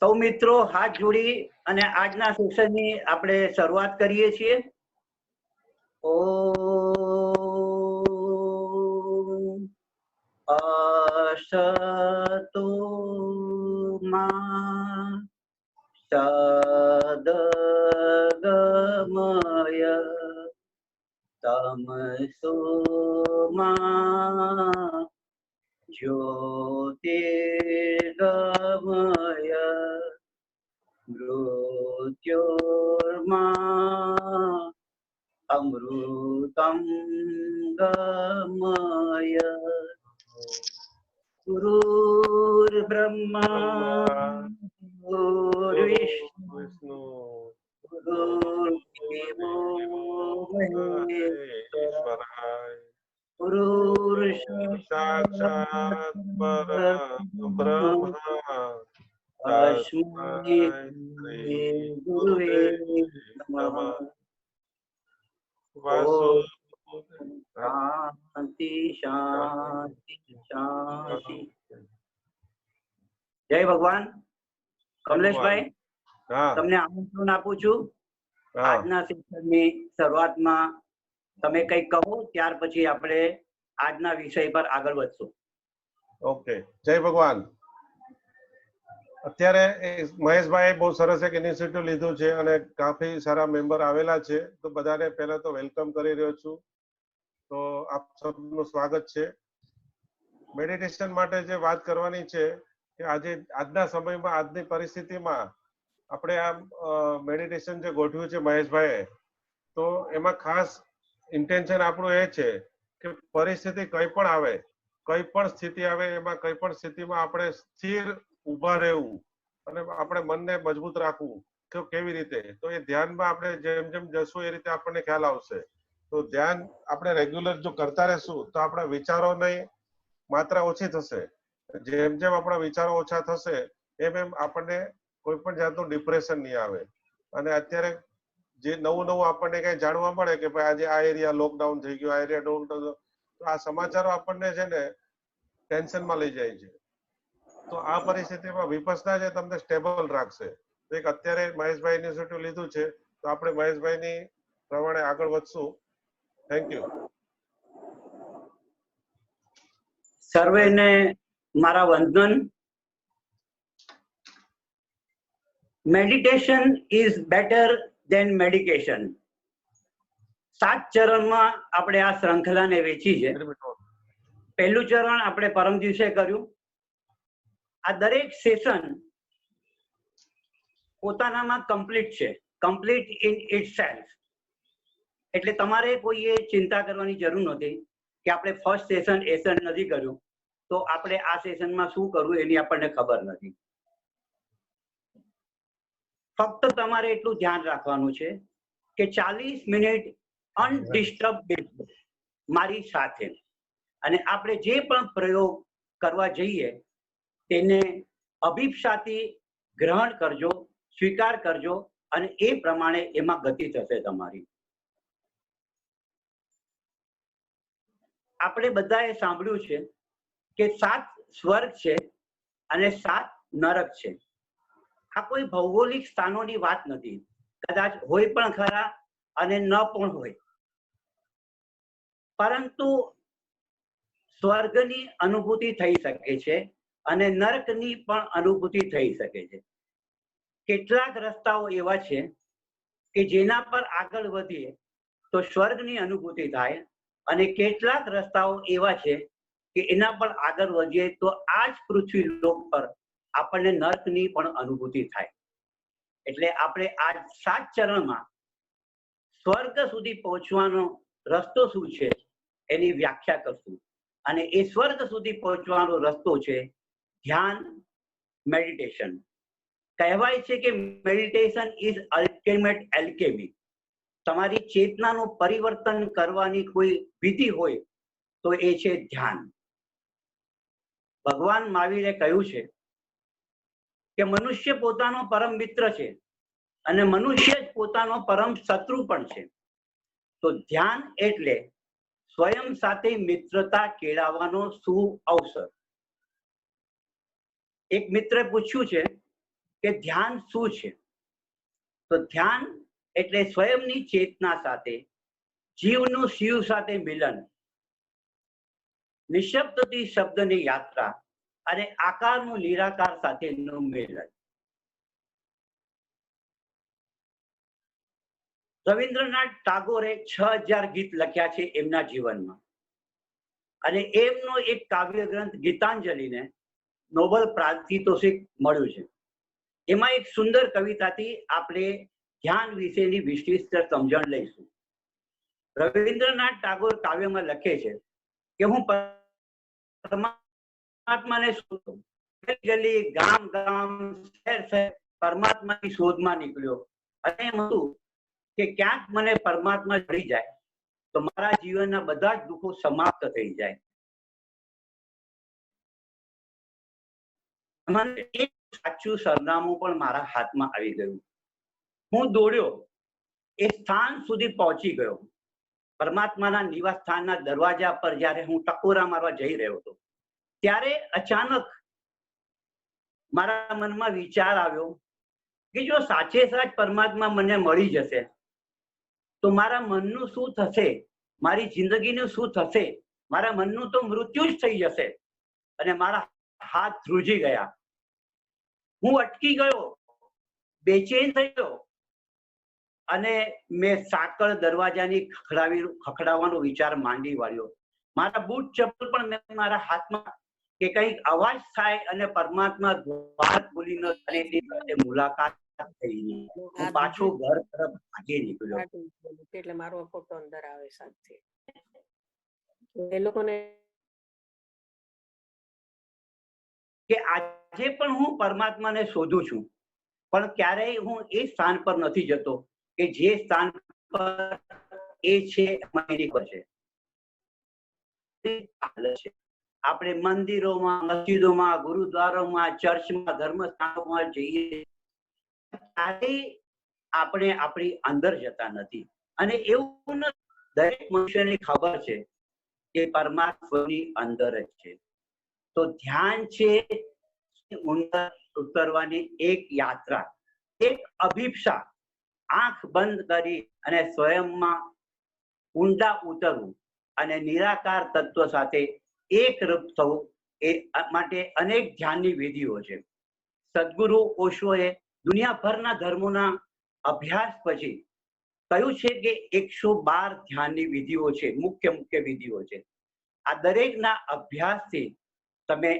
સૌ મિત્રો હાથ જોડી અને આજના સેશનની આપણે શરૂઆત કરીએ છીએ. ઓમ અસતો મા સદગમય તમસો મા જ્યોતિર્ગમય મૃત્યોર્મા અમૃતમ ગમય. ગુરુર્બ્રહ્મા ગુરુર્વિષ્ણુ ગુરુર્દેવો મહેશ્વરઃ સાક્ષાત પરબ્રહ્મ તસ્મૈ શ્રી ગુરુવે નમઃ. શાંતિ શાંતિ શાંતિ. જય ભગવાન. કમલેશભાઈ, તમને આમંત્રણ આપું છું. આજના સેશનની શરૂઆતમાં તમે કંઈક કહો, ત્યાર પછી આપણે આજના વિષય પર આગળ વધશું. ઓકે, જય ભગવાન. અત્યારે મહેશભાઈ બહુ સરસ એક ઇનિશિયેટિવ લીધું છે અને કાફી સારા મેમ્બર આવેલા છે, તો બધાને પહેલા તો વેલકમ કરી રહ્યો છું. તો આપ સૌનું સ્વાગત છે. મેડિટેશન માટે જે વાત કરવાની છે કે આજના સમયમાં, આજની પરિસ્થિતિમાં આપણે આ મેડિટેશન જે ગોઠવ્યું છે મહેશભાઈએ, તો એમાં ખાસ ઇન્ટેન્શન આપણું એ છે કે પરિસ્થિતિ કઈ પણ આવે, કઈ પણ સ્થિતિ આવે, એમાં કઈ પણ સ્થિતિમાં આપણે સ્થિર ઉભા રહેવું અને આપણે મનને મજબૂત રાખવું. તો કેવી રીતે? તો એ ધ્યાનમાં આપણે જેમ જેમ જશું એ રીતે આપણને ખ્યાલ આવશે. તો ધ્યાન આપણે રેગ્યુલર જો કરતા રહેશું તો આપણા વિચારોની માત્રા ઓછી થશે. જેમ જેમ આપણા વિચારો ઓછા થશે એમ એમ આપણને કોઈ પણ જાતનું ડિપ્રેશન નહીં આવે. અને અત્યારે જે નવું નવું આપણને કઈ જાણવા મળે કે ભાઈ આજે આ એરિયા લોકડાઉન થઈ ગયો, આ એરિયા લોકડાઉન, તો આ સમાચારો આપણને છે ને ટેન્શનમાં લઈ જાય છે. તો આ પરિસ્થિતિમાં વિપස්සના જે તમને સ્ટેબલ રાખશે. તો એક અત્યારે મહેશભાઈ ઇનિશિયેટિવ લીધું છે, તો આપણે મહેશભાઈની પ્રમાણે આગળ વધશું. Thank you. સર્વેને મારા વંદન. Meditation is better than medication. 7 ચરણમાં આપણે આ શૃંખલાને વેચી છે. પહેલું ચરણ આપણે પરમ દિવસે કર્યું. આ દરેક સેશન પોતાનામાં કમ્પ્લીટ છે, કમ્પ્લીટ ઇન ઇટસેલ્ફ. એટલે તમારે કોઈએ ચિંતા કરવાની જરૂર નથી કે આપણે ફર્સ્ટ સેશન નથી કર્યું તો આપણે આ સેશનમાં શું કરવું એની આપણને ખબર નથી. ફક્ત તમારે એટલું ધ્યાન રાખવાનું છે કે 40 મિનિટ અનડિસ્ટર્બ બેસવું મારી સાથે, અને આપણે જે પણ પ્રયોગ કરવા જઈએ તેને અભિપ્સાથી ગ્રહણ કરજો, સ્વીકાર કરજો, અને એ પ્રમાણે એમાં ગતિ થશે તમારી. આપણે બધાએ સાંભળ્યું છે કે 7 સ્વર્ગ છે અને 7 નરક છે. આ કોઈ ભૌગોલિક સ્થાનોની વાત નથી. કદાચ હોય પણ ખરા અને ન પણ હોય, પરંતુ સ્વર્ગની અનુભૂતિ થઈ શકે છે અને નરકની પણ અનુભૂતિ થઈ શકે છે. કેટલાક રસ્તાઓ એવા છે કે જેના પર આગળ વધીએ તો સ્વર્ગની અનુભૂતિ થાય, અને કેટલાક રસ્તાઓ એવા છે કે એના પર આગળ વધીએ તો આ જ પૃથ્વી લોક પર આપણને નર્કની પણ અનુભૂતિ થાય. એટલે આપણે આ 7 ચરણમાં સ્વર્ગ સુધી પહોંચવાનો રસ્તો શું છે એની વ્યાખ્યા કરશું. અને એ સ્વર્ગ સુધી પહોંચવાનો રસ્તો છે ધ્યાન, મેડિટેશન. કહેવાય છે કે મેડિટેશન ઇઝ અલ્ટિમેટ એલ્કેમી. તમારી ચેતનાનું પરિવર્તન કરવાની કોઈ વિધિ હોય તો એ છે ધ્યાન. ભગવાન મહાવીરે કહ્યું છે કે મનુષ્ય પોતાનો પરમ મિત્ર છે અને મનુષ્ય જ પોતાનો પરમ શત્રુ પણ છે. તો ધ્યાન એટલે સ્વયં સાથે મિત્રતા કેળવવાનો સુઅવસર. એક મિત્રે પૂછ્યું છે કે ધ્યાન શું છે. તો ધ્યાન એટલે સ્વયંની ચેતના સાથે જીવનું શિવ સાથે મિલન, નિશબ્દથી શબ્દની યાત્રા અને આકારનું નિરાકાર સાથેનું મિલન. રવિન્દ્રનાથ ટાગોરે 6000 ગીત લખ્યા છે એમના જીવનમાં, અને એમનો એક કાવ્ય ગ્રંથ ગીતાંજલિને નોબેલ પારિતોષિક મળ્યું છે. એમાં એક સુંદર કવિતાથી આપણે ધ્યાન વિશેની વિશિષ્ટ સમજણ લઈશું. રવિન્દ્રનાથ ટાગોર કાવ્યમાં લખે છે કે હું પરમાત્માને શોધું, ગલી ગામ ગામ શહેર શહેર પરમાત્માની શોધમાં નીકળ્યો, અને એમ હતું કે ક્યાંક મને પરમાત્મા મળી જાય તો મારા જીવનના બધા જ દુઃખો સમાપ્ત થઈ જાય. મને એક સાચું સરનામું પણ મારા હાથમાં આવી ગયું. હું દોડ્યો, એ સ્થાન સુધી પહોંચી ગયો. પરમાત્માના નિવાસ સ્થાનના દરવાજા પર જ્યારે હું ટકોરા મારવા જઈ રહ્યો હતો, ત્યારે અચાનક મારા મનમાં વિચાર આવ્યો કે જો સાચે સાચ પરમાત્મા મને મળી જશે તો મારા મનનું શું થશે, મારી જિંદગીનું શું થશે. મારા મનનું તો મૃત્યુ જ થઈ જશે. અને મારા હાથ ધ્રુજી ગયા. હું અટકી ગયો, બેચેન થઈ ગયો, અને મેં સાંકળ દરવાજાની ખખડાવવાનો વિચાર માંડી વાળ્યો. મારા બૂટ ચપ્પલ પણ મેં મારા હાથમાં, કે કંઈક અવાજ થાય અને પરમાત્મા દ્વાર ખોલી ન કરે તે સાથે મુલાકાત થઈ. હું પાછો ઘર તરફ ભાગી નીકળ્યો. એટલે મારો ફોટો અંદર આવે સાથે એ લોકોને કે આજે પણ હું પરમાત્માને શોધું છું, પણ ક્યારેય હું એ સ્થાન પર નથી જતો કે જે સ્થાન પર એ છે એની પર છે. આપણે મંદિરોમાં, મસ્જિદોમાં, ગુરુદ્વારોમાં, ચર્ચમાં, ધર્મસ્થાનોમાં જઈએ, ક્યારેય આપણે આપણી અંદર જતા નથી. અને એવું દરેક મનુષ્યને ખબર છે કે પરમાત્માની અંદર જ છે. તો ધ્યાન છે ઊંડા ઉતરવાની એક યાત્રા, એક અભિપ્સા. આંખ બંધ કરી અને સ્વયંમાં ઊંડા ઉતરવું અને નિરાકાર તત્વ સાથે એકરૂપ થવું, એ માટે અનેક ધ્યાનની વિધિઓ છે. સદગુરુ ઓશોએ દુનિયાભરના ધર્મોના અભ્યાસ પછી કહ્યું છે કે 112 ધ્યાનની વિધિઓ છે, મુખ્ય વિધિઓ છે. આ દરેકના અભ્યાસથી તમે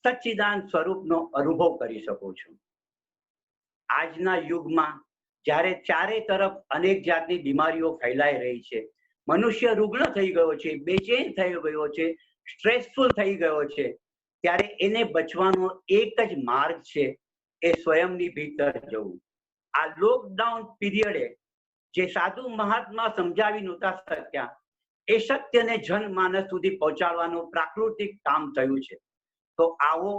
સચ્ચિદાનંદ સ્વરૂપનો અનુભવ કરી શકો છો. આજના યુગમાં જ્યારે ચારે તરફ અનેક જાતની બીમારીઓ ફેલાઈ રહી છે, મનુષ્ય રુગ્ણ થઈ ગયો છે, બેચેન થઈ ગયો છે, સ્ટ્રેસફુલ થઈ ગયો છે, ત્યારે એને બચવાનો એક જ માર્ગ છે, એ સ્વયંની ભીતર જવું. આ લોકડાઉન પીરિયડે જે સાધુ મહાત્મા સમજાવી નહોતા શક્યા, એ સત્યને જનમાનસ સુધી પહોંચાડવાનું પ્રાકૃતિક કામ થયું છે. તો આવો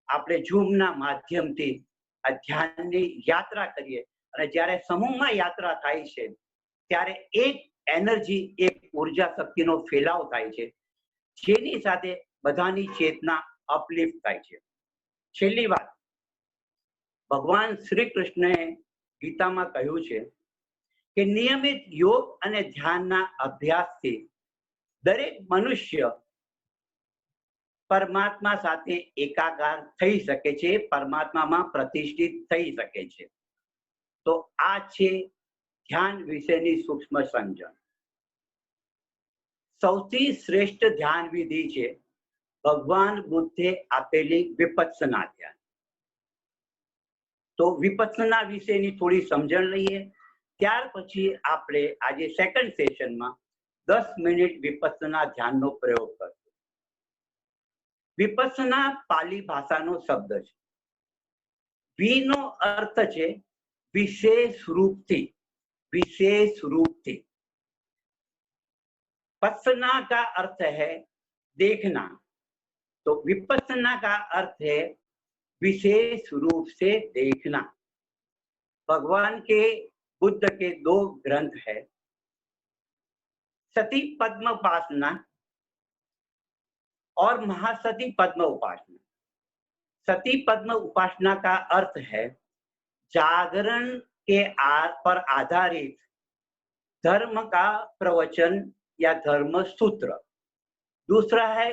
આપણે ઝૂમના માધ્યમથી આ ધ્યાનની યાત્રા કરીએ, અને જ્યારે સમૂહમાં યાત્રા થાય છે ત્યારે એક એનર્જી, એક ઉર્જા શક્તિનો ફેલાવ થાય છે, જેની સાથે બધાની ચેતના અપલિફ્ટ થાય છે. છેલ્લી વાત, ભગવાન શ્રી કૃષ્ણએ ગીતામાં કહ્યું છે કે નિયમિત યોગ અને ધ્યાનના અભ્યાસથી દરેક મનુષ્ય પરમાત્મા સાથે એકાકાર થઈ શકે છે, પરમાત્મામાં પ્રતિષ્ઠિત થઈ શકે છે. તો આ છે ધ્યાન વિશેની સૂક્ષ્મ સમજણ. સૌથી શ્રેષ્ઠ ધ્યાન વિધિ છે ભગવાન બુદ્ધે આપેલી વિપસ્સના ધ્યાન. તો વિપસ્સના વિશેની થોડી સમજણ લઈએ, ત્યાર પછી આપણે આજે સેકન્ડ સેશનમાં 10 મિનિટ વિપસ્સના ધ્યાનનો પ્રયોગ કરશું. વિપસ્સના પાલી ભાષાનો શબ્દ છે. વી નો અર્થ છે विशेष रूप थी, विशेष रूप थी। पस्सना का अर्थ है देखना, तो विपस्सना का अर्थ है विशेष रूप से देखना। भगवान के बुद्ध के दो ग्रंथ है, सती पद्म उपासना और महासती पद्म उपासना। सती पद्म उपासना का अर्थ है जागरण के पर आधारित धर्म का प्रवचन या धर्म सूत्र। दूसरा है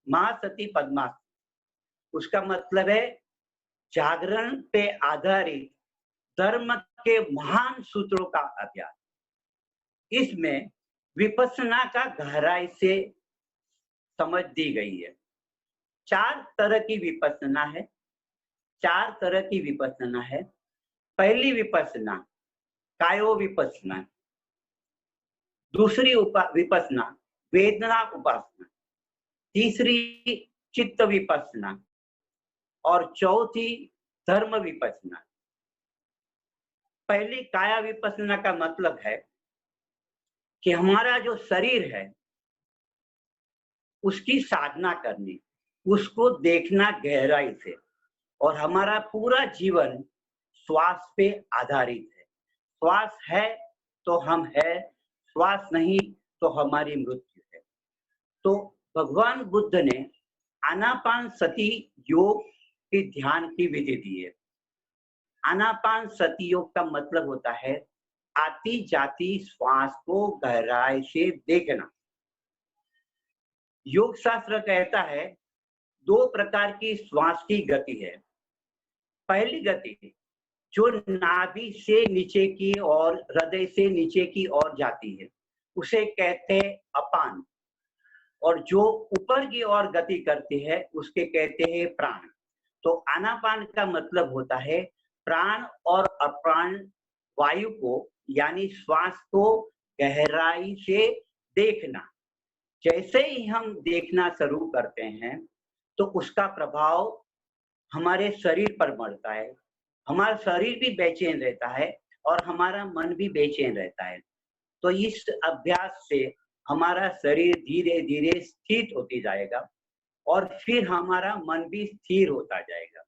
महासती पद्मासना, उसका मतलब है जागरण पे आधारित धर्म के महान सूत्रों का अभ्यास। इसमें विपස්සना का गहराई से समझ दी गई है। 4 तरह की विपස්සना है, 4 तरह की विपස්සना है। पहली विपස්සना कायो विपස්සना, दूसरी विपස්සना वेदना उपासना, तीसरी चित्त विपස්සना और चौथी धर्म विपස්සना। पहली काया विपස්සना का मतलब है कि हमारा जो शरीर है उसकी साधना करनी, उसको देखना गहराई से, और हमारा पूरा जीवन श्वास पे आधारित है। श्वास है तो हम है, श्वास नहीं तो हमारी मृत्यु है। तो भगवान बुद्ध ने आनापान सती योग के ध्यान की विधि दी है। आनापान सती योग का मतलब होता है आती जाती श्वास को गहराई से देखना। योग शास्त्र कहता है 2 प्रकार की श्वास की गति है। पहली गति जो नाभि से नीचे की और हृदय से नीचे की ओर जाती है उसे कहते हैं अपान, और जो ऊपर की ओर गति करती है उसके कहते हैं प्राण। तो आनापान का मतलब होता है प्राण और अप्राण वायु को यानी श्वास को गहराई से देखना। जैसे ही हम देखना शुरू करते हैं तो उसका प्रभाव हमारे शरीर पर पड़ता है। हमारा शरीर भी बेचैन रहता है और हमारा मन भी बेचैन रहता है। तो इस अभ्यास से हमारा शरीर धीरे धीरे स्थिर होती जाएगा और फिर हमारा मन भी स्थिर होता जाएगा।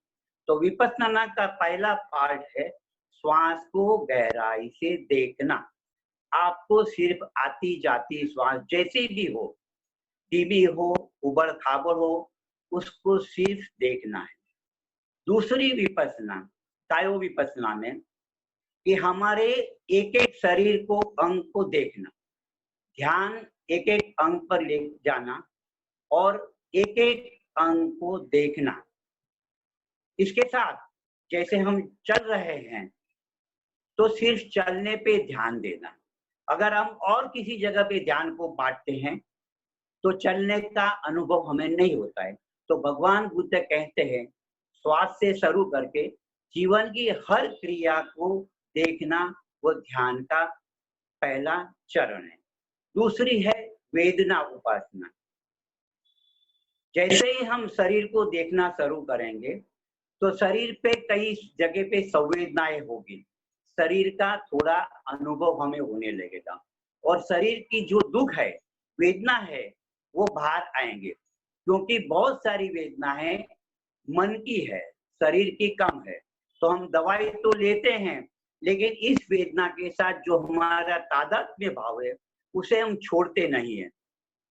तो विपස්සना का पहला पार्ट है श्वास को गहराई से देखना। आपको सिर्फ आती जाती श्वास जैसी भी हो, टीबी हो, उबड़ खाबड़ हो, उसको सिर्फ देखना है। दूसरी विपස්සना कायो विपස්සना में कि हमारे एक एक शरीर को अंग को देखना, ध्यान एक एक अंग पर ले जाना और एक एक अंग को देखना। इसके साथ जैसे हम चल रहे हैं तो सिर्फ चलने पे ध्यान देना। अगर हम और किसी जगह पे ध्यान को बांटते हैं तो चलने का अनुभव हमें नहीं होता है। तो भगवान बुद्ध कहते हैं श्वास से शुरू करके जीवन की हर क्रिया को देखना वो ध्यान का पहला चरण है। दूसरी है वेदना उपासना। जैसे ही हम शरीर को देखना शुरू करेंगे तो शरीर पे कई जगह पे संवेदनाएं होगी, शरीर का थोड़ा अनुभव हमें होने लगेगा और शरीर की जो दुख है, वेदना है, वो बाहर आएंगे। क्योंकि बहुत सारी वेदनाएं मन की है, शरीर की कम है। तो हम दवाई तो लेते हैं लेकिन इस वेदना के साथ जो हमारा तादात्म्य भाव है उसे हम छोड़ते नहीं है,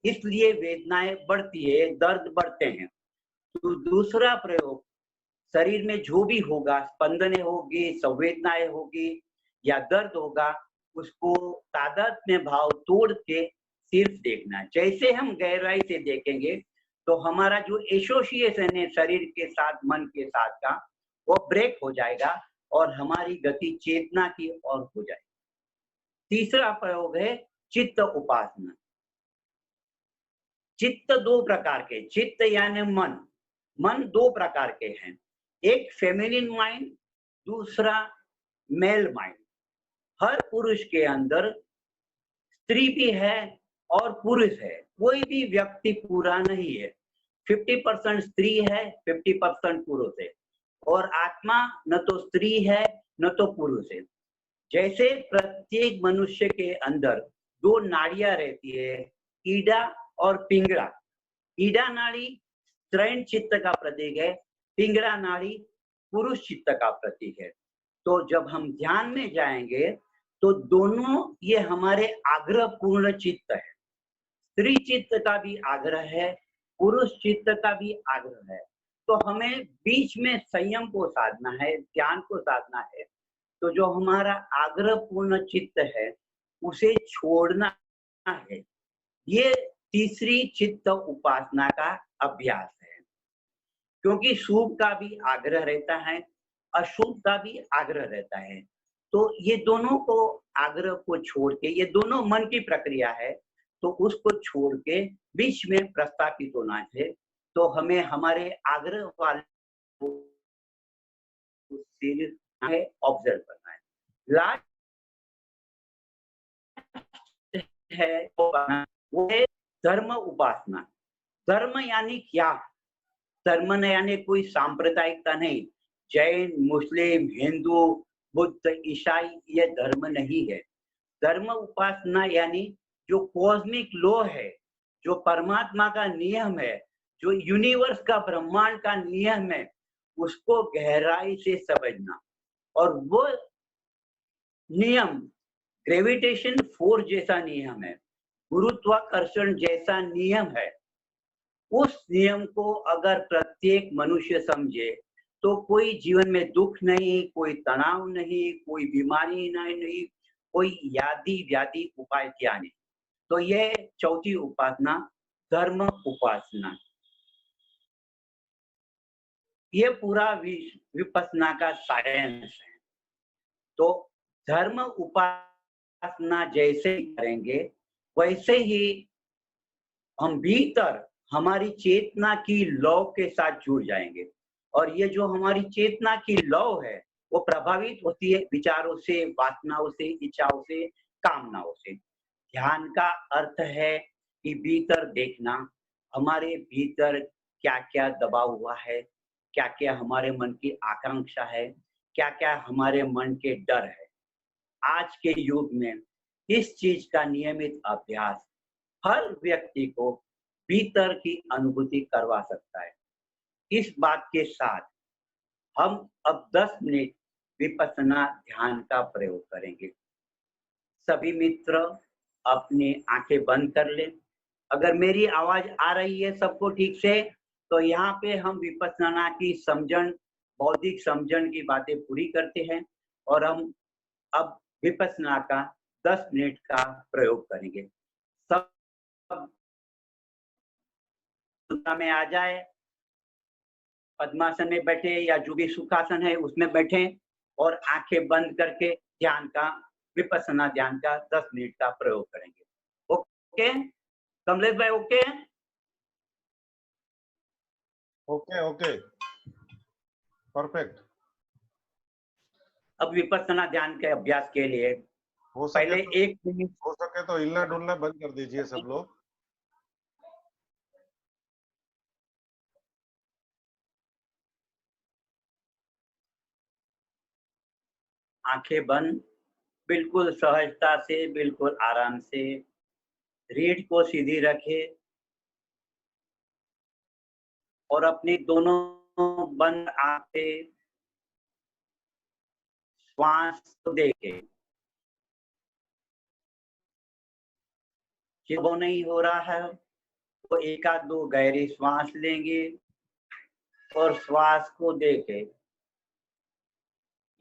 इसलिए वेदनाएं बढ़ती है, दर्द बढ़ते हैं। तो दूसरा प्रयोग शरीर में जो भी होगा, स्पंदनें होगी, संवेदनाएं होगी या दर्द होगा, उसको तादात्म्य भाव तोड़ के सिर्फ देखना। जैसे हम गहराई से देखेंगे तो हमारा जो एसोसिएशन है शरीर के साथ, मन के साथ का, वो ब्रेक हो जाएगा और हमारी गति चेतना की ओर हो जाएगी। तीसरा प्रयोग है चित्त उपासना। चित्त 2 प्रकार के, चित्त यानी मन, मन 2 प्रकार के हैं, एक फेमिनिन माइंड, दूसरा मेल माइंड। हर पुरुष के अंदर स्त्री भी है और पुरुष है, कोई भी व्यक्ति पूरा नहीं है। 50% स्त्री है, 50% पुरुष है, और आत्मा न तो स्त्री है न तो पुरुष है। जैसे प्रत्येक मनुष्य के अंदर 2 नाड़ियां रहती है, ईडा और पिंगला। ईडा नाड़ी स्त्रीण चित्त का प्रतीक है, पिंगला नाड़ी पुरुष चित्त का प्रतीक है। तो जब हम ध्यान में जाएंगे तो दोनों ये हमारे आग्रह पूर्ण चित्त है। स्त्री चित्त का भी आग्रह है, पुरुष चित्त का भी आग्रह है। तो हमें बीच में संयम को साधना है, ध्यान को साधना है। तो जो हमारा आग्रहपूर्ण चित्त है, उसे छोड़ना है। ये तीसरी चित्त उपासना का अभ्यास है। क्योंकि शुभ का भी आग्रह रहता है, अशुभ का भी आग्रह रहता है। तो ये दोनों को आग्रह को छोड़ के, ये दोनों मन की प्रक्रिया है, तो उसको छोड़ के बीच में प्रस्थापित होना है। तो हमें हमारे आग्रह वाले को सिर्फ है ऑब्जर्व करना है। लास्ट है वो है धर्म उपासना। धर्म यानी क्या? धर्म न यानी कोई सांप्रदायिकता नहीं। जैन, मुस्लिम, हिंदू, बुद्ध, ईसाई ये धर्म नहीं है। धर्म उपासना यानी जो कॉस्मिक लॉ है, जो परमात्मा का नियम है, जो यूनिवर्स का ब्रह्मांड का नियम है, उसको गहराई से समझना। और वो नियम ग्रेविटेशन फोर्स जैसा नियम है, गुरुत्वाकर्षण जैसा नियम है। उस नियम को अगर प्रत्येक मनुष्य समझे तो कोई जीवन में दुख नहीं, कोई तनाव नहीं, कोई बीमारी नहीं, कोई यादि व्याधि उपाय क्या नहीं। तो ये चौथी उपासना धर्म उपासना। ये पूरा विपश्यना का साइंस है। तो धर्म उपासना जैसे करेंगे वैसे ही हम भीतर हमारी चेतना की लौ के साथ जुड़ जाएंगे। और ये जो हमारी चेतना की लौ है वो प्रभावित होती है विचारों से, वासनाओं से, इच्छाओं से, कामनाओं से। ध्यान का अर्थ है कि भीतर देखना, हमारे भीतर क्या क्या दबा हुआ है, क्या क्या हमारे मन की आकांक्षा है, क्या क्या हमारे मन के डर है। आज के युग में इस चीज का नियमित अभ्यास हर व्यक्ति को भीतर की अनुभूति करवा सकता है। इस बात के साथ हम अब 10 मिनट विपश्यना ध्यान का प्रयोग करेंगे। सभी मित्र अपनी आंखें बंद कर लें। अगर मेरी आवाज आ रही है सबको ठीक से, तो यहाँ पे हम विपश्यना की समझन, बौद्धिक समझन की बातें पूरी करते हैं और हम अब विपश्यना का 10 मिनट का प्रयोग करेंगे। सब मुद्रा में आ जाए, पद्मासन में बैठे या जो भी सुखासन है उसमें बैठे और आंखें बंद करके ध्यान का, विपश्यना ध्यान का 10 मिनट का प्रयोग करेंगे। ओके कमलेश भाई? Okay okay okay perfect. अब विपश्यना ध्यान के अभ्यास के लिए हो पहले सके 1 मिनट हो सके तो हिलना डुलना बंद कर दीजिए सब लोग। आंखें बंद, बिल्कुल सहजता से, बिल्कुल आराम से रीढ़ को सीधी रखे और अपनी दोनों बंद आंखें श्वास को देखे। वो नहीं हो रहा है तो एक आध दो गहरी श्वास लेंगे और श्वास को देखे।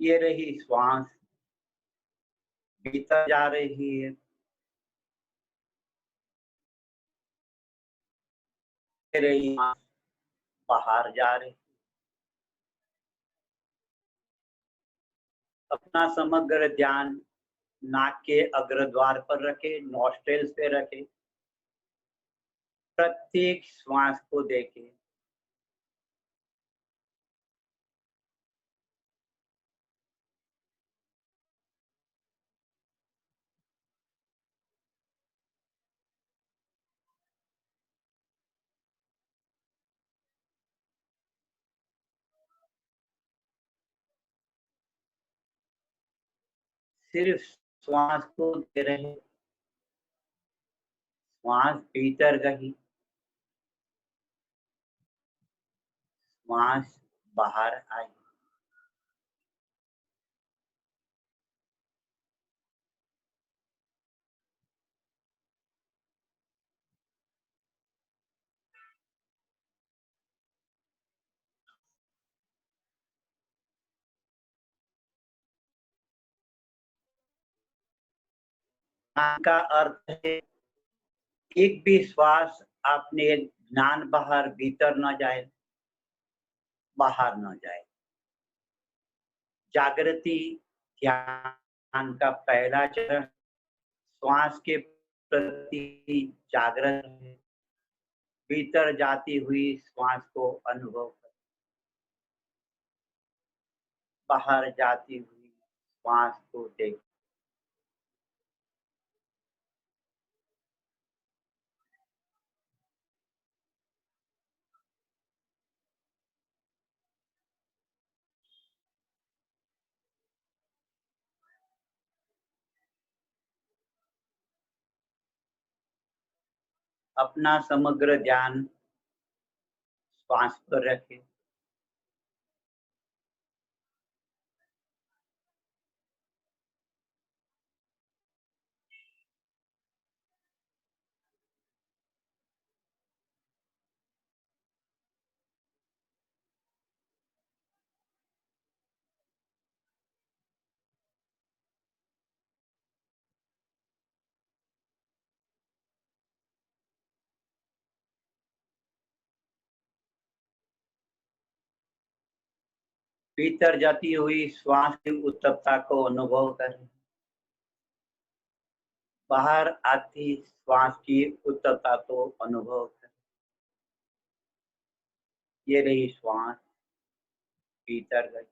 ये रही श्वास भीतर जा रही है, ये रही श्वास बाहर जा रही। अपना समग्र ध्यान नाक के अग्रद्वार पर रखे, नॉस्ट्रेल्स पे रखे, प्रत्येक श्वास को देखे। सिर्फ श्वास को दे रहे, श्वास भीतर गई, श्वास बाहर आई। का अर्थ है एक भी श्वास आपने ज्ञान बाहर भीतर न जाए, बाहर न जाए। जागृति ध्यान का पहला चरण श्वास के प्रति जागृत है। भीतर जाती हुई श्वास को अनुभव कर, बाहर जाती हुई श्वास को देख। अपना समग्र ध्यान श्वास पर रखें। भीतर जाती हुई श्वास की उत्तप्तता को अनुभव करें। बाहर आती श्वास की उत्तप्तता को अनुभव करें। ये रही श्वास भीतर गई,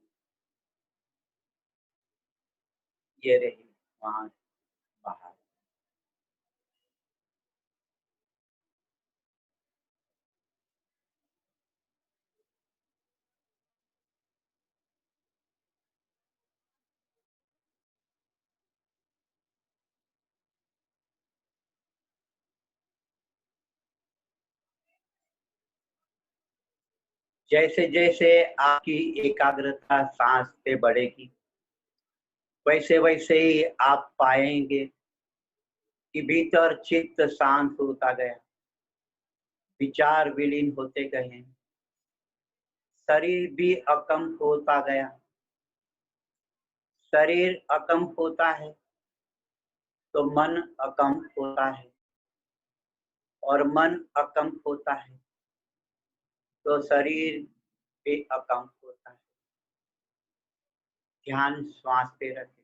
ये रही श्वास बाहर। जैसे जैसे आपकी एकाग्रता सांस पे बढ़ेगी, वैसे वैसे ही आप पाएंगे कि भीतर चित्त शांत होता गया, विचार विलीन होते गए, शरीर भी अकंप होता गया। शरीर अकंप होता है तो मन अकंप होता है, और मन अकंप होता है तो शरीर भी अकंप होता है। ध्यान श्वास पे रखें।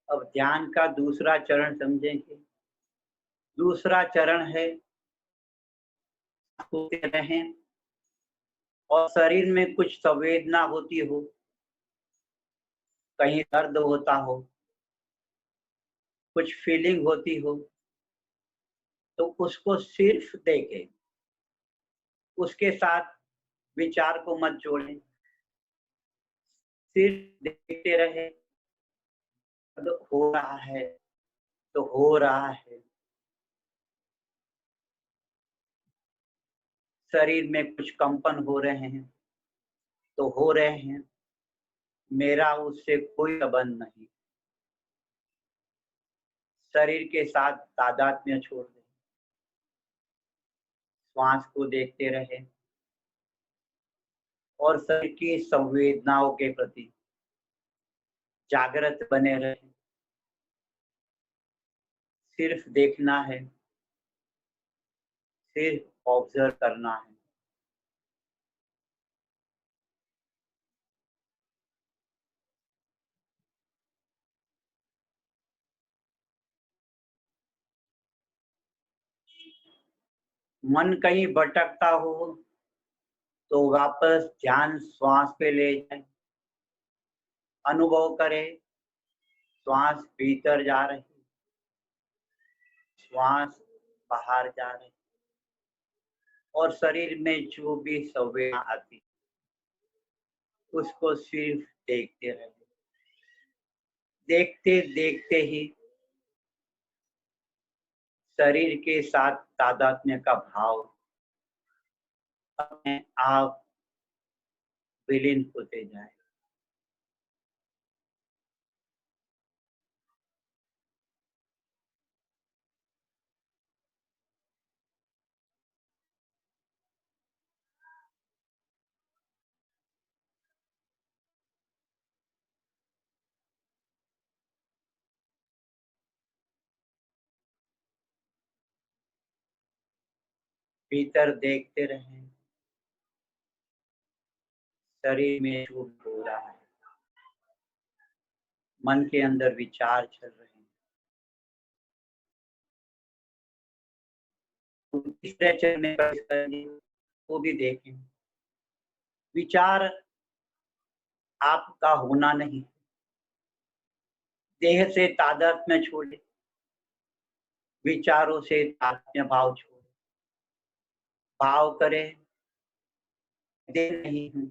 अब ध्यान का दूसरा चरण समझेंगे। दूसरा चरण है होते रहें और शरीर में कुछ संवेदना होती हो, कहीं दर्द होता हो, कुछ फीलिंग होती हो, तो उसको सिर्फ देखें, उसके साथ विचार को मत जोड़ें, सिर्फ देखते रहे। हो रहा है तो हो रहा है। शरीर में कुछ कंपन हो रहे हैं तो हो रहे हैं, मेरा उससे कोई संबंध नहीं। शरीर के साथ तादात्म्य छोड़ दें, श्वास को देखते रहे और शरीर की संवेदनाओं के प्रति जागृत बने रहे। सिर्फ देखना है, सिर्फ ऑब्जर्व करना है। मन कहीं भटकता हो तो वापस ध्यान श्वास पे ले जाए। अनुभव करें श्वास भीतर जा रही, श्वास बाहर जा रही, और शरीर में जो भी संवेदना आती उसको सिर्फ देखते रहे। देखते देखते ही शरीर के साथ तादात्म्य का भाव अपने आप विलीन होते जाए। भीतर देखते रहें, शरीर में जो हो रहा है, मन के अंदर विचार चल रहे हैं, तीसरे चरण में वो भी देखें। विचार आपका होना नहीं, देह से तादात्म्य छोड़े, विचारों से तादात्म्य भाव छोड़े, भाव करें देह नहीं हूं,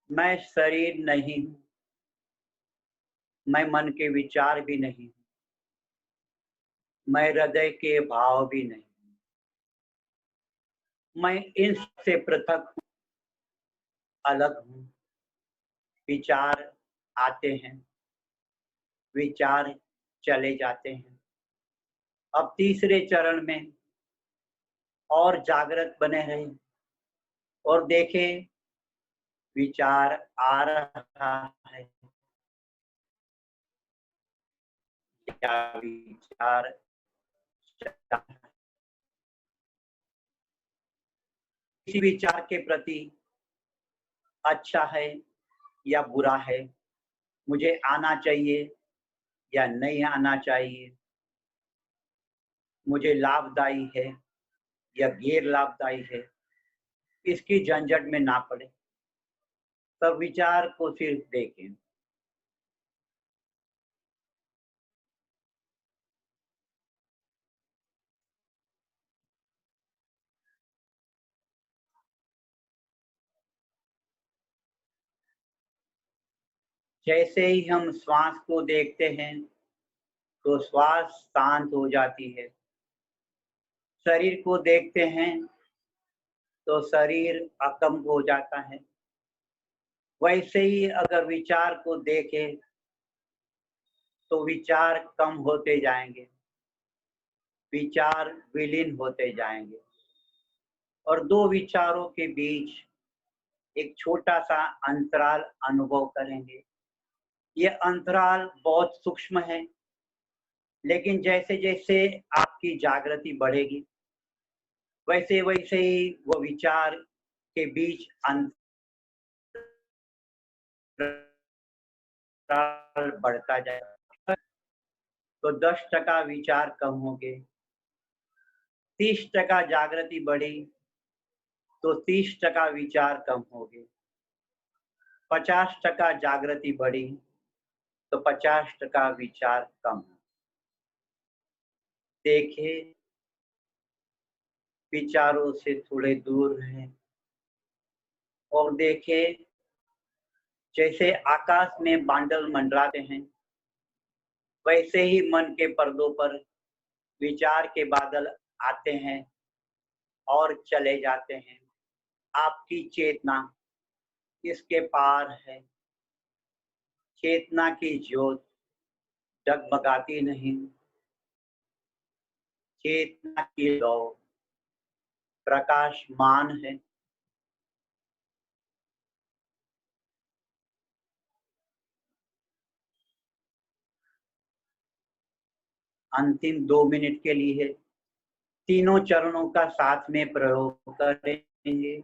मैं शरीर नहीं हूं, मैं मन के विचार भी नहीं हूं, मैं हृदय के भाव भी नहीं हूं, मैं इनसे पृथक हूं, अलग हूं। विचार आते हैं, विचार चले जाते हैं। अब तीसरे चरण में और जागृत बने रहें और देखें विचार आ रहा है या विचार किसी विचार के प्रति अच्छा है या बुरा है, मुझे आना चाहिए या नहीं आना चाहिए, मुझे लाभदायी है या गैर लाभदायी है, इसकी झंझट में ना पड़े। तब विचार को सिर्फ देखें। जैसे ही हम श्वास को देखते हैं तो श्वास शांत हो जाती है, शरीर को देखते हैं तो शरीर अकंप हो जाता है। वैसे ही अगर विचार को देखें तो विचार कम होते जाएंगे, विचार विलीन होते जाएंगे और दो विचारों के बीच एक छोटा सा अंतराल अनुभव करेंगे। ये अंतराल बहुत सूक्ष्म है, लेकिन जैसे जैसे आपकी जागृति बढ़ेगी वैसे वैसे ही वो विचार के बीच अंतराल बढ़ता जाएगा। तो 10% विचार कम होंगे, 30% जागृति बढ़ी तो 30% विचार कम होंगे, 50% जागृति बढ़ी तो 50% विचार कम। देखें विचारों से थोड़े दूर रहें और देखें जैसे आकाश में बादल मंडराते हैं वैसे ही मन के पर्दों पर विचार के बादल आते हैं और चले जाते हैं। आपकी चेतना इसके पार है, चेतना की ज्योत डगमगाती नहीं, चेतना की लौ प्रकाशमान है। अंतिम 2 मिनट के लिए तीनों चरणों का साथ में प्रयोग करेंगे।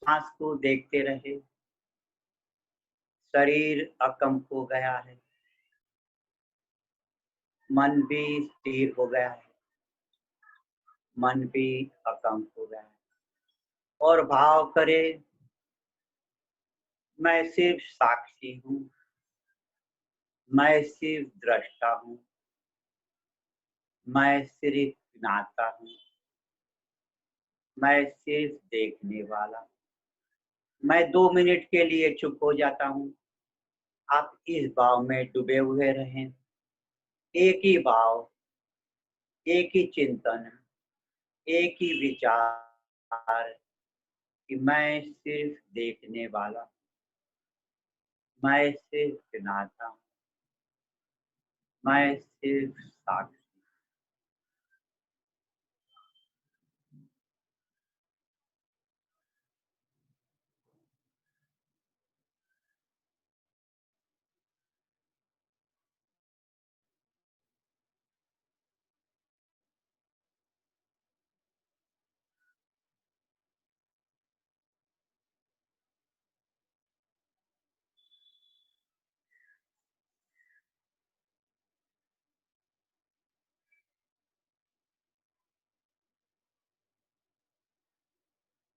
सांस को देखते रहे, शरीर अकंप हो गया है, मन भी स्थिर हो गया है, मन भी अकंप हो गया है और भाव करे मैं सिर्फ साक्षी हूं, मैं सिर्फ दृष्टा हूं, मैं सिर्फ ज्ञाता हूं, मैं सिर्फ देखने वाला। मैं 2 मिनट के लिए चुप हो जाता हूं। आप इस भाव में डूबे हुए रहें। एक ही भाव, एक ही चिंतन, एक ही विचार कि मैं सिर्फ देखने वाला, मैं सिर्फ ज्ञाता हूँ, मैं सिर्फ साक्षी।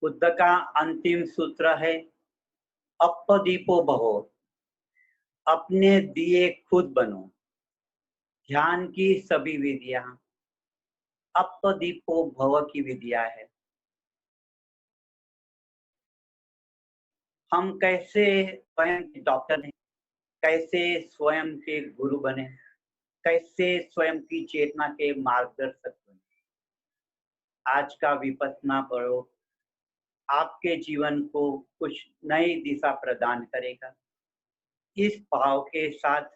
बुद्ध का अंतिम सूत्र है अपदीपो भवो, अपने दिए खुद बनो। ध्यान की सभी विधियां अपदीपो भव की विधियां है। हम कैसे स्वयं के डॉक्टर हैं, कैसे स्वयं के गुरु बने, कैसे स्वयं की चेतना के मार्गदर्शक बने। आज का विपश्यना प्रयोग आपके जीवन को कुछ नई दिशा प्रदान करेगा। इस भाव के साथ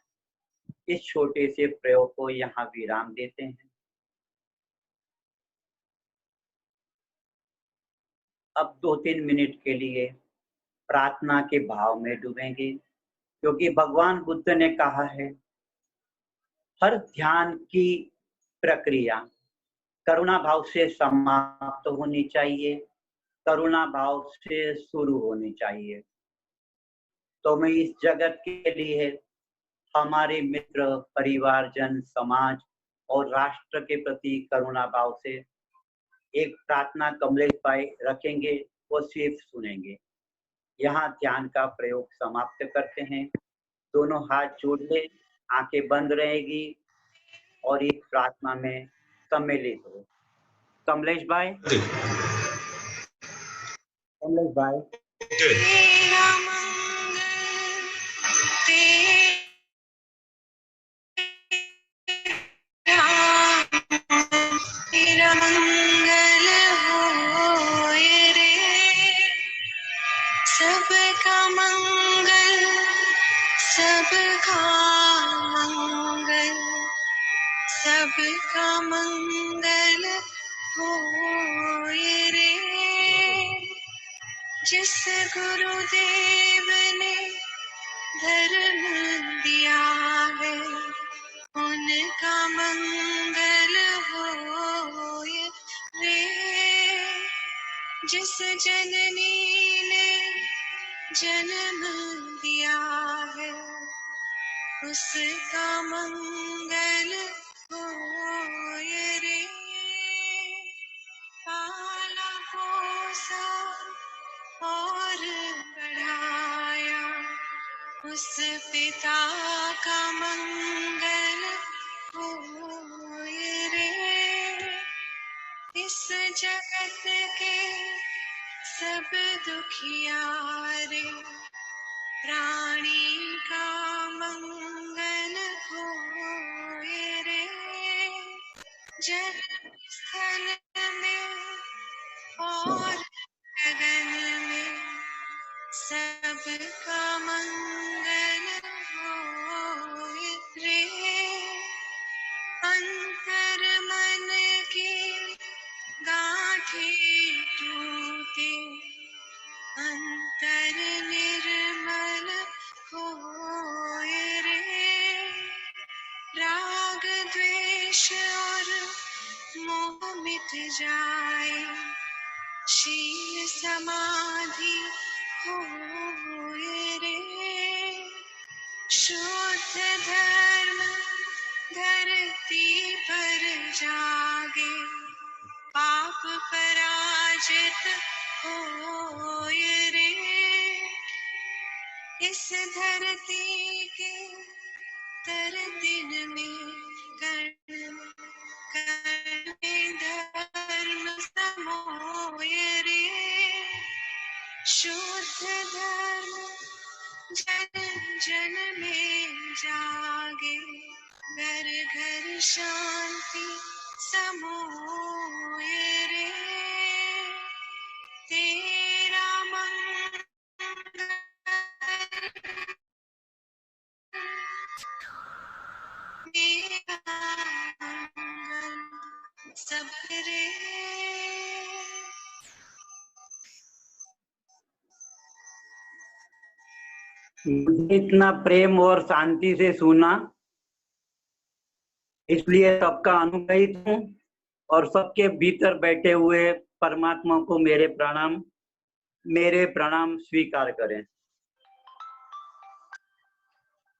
इस छोटे से प्रयोग को यहाँ विराम देते हैं। अब 2-3 मिनट के लिए प्रार्थना के भाव में डूबेंगे, क्योंकि भगवान बुद्ध ने कहा है हर ध्यान की प्रक्रिया करुणा भाव से समाप्त होनी चाहिए, करुणा भाव से शुरू होनी चाहिए। तो मैं इस जगत के लिए, हमारे मित्र, परिवारजन, समाज और राष्ट्र के प्रति करुणा भाव से एक प्रार्थना कमलेश भाई रखेंगे, वो सिर्फ सुनेंगे। यहाँ ध्यान का प्रयोग समाप्त करते हैं। दोनों हाथ जोड़ ले, आंखें बंद रहेगी और इस प्रार्थना में सम्मिलित हो। कमलेश भाई, कमलेश भाई। तेरा मंगल होए रे, सबका मंगल, सबका मंगल, सबका मंगल होए रे। जिस गुरुदेव ने धर्म दिया है, उनका मंगल होए रे। जिस जननी ने जन्म दिया है, उसका मंगल होए रे। पाला पोसा और बढ़ाया, उस पिता का मंगल होए रे। इस जगत के सब दुखियारे प्राणी का मंगल होए रे। जल स्थल में और गगन में सबका मंगल होए रे। अंतर मन की गांठें टूटे, अंतर निर्मल होए रे। राग द्वेष और मोह मिट जाए, शील समाधि होए रे। शुद्ध धर्म धरती पर जागे, पाप पराजित होए रे। इस धरती के तर दिन में कण कण में धर्म समोए रे। शुद्ध धर्म जन जन में जागे, घर घर शांति समोए रे, तेरा मंगल मेरा मंगल सब रे। मुझे इतना प्रेम और शांति से सुना, इसलिए सबका अनुग्रहित हूँ और सबके भीतर बैठे हुए परमात्मा को मेरे प्रणाम स्वीकार करें।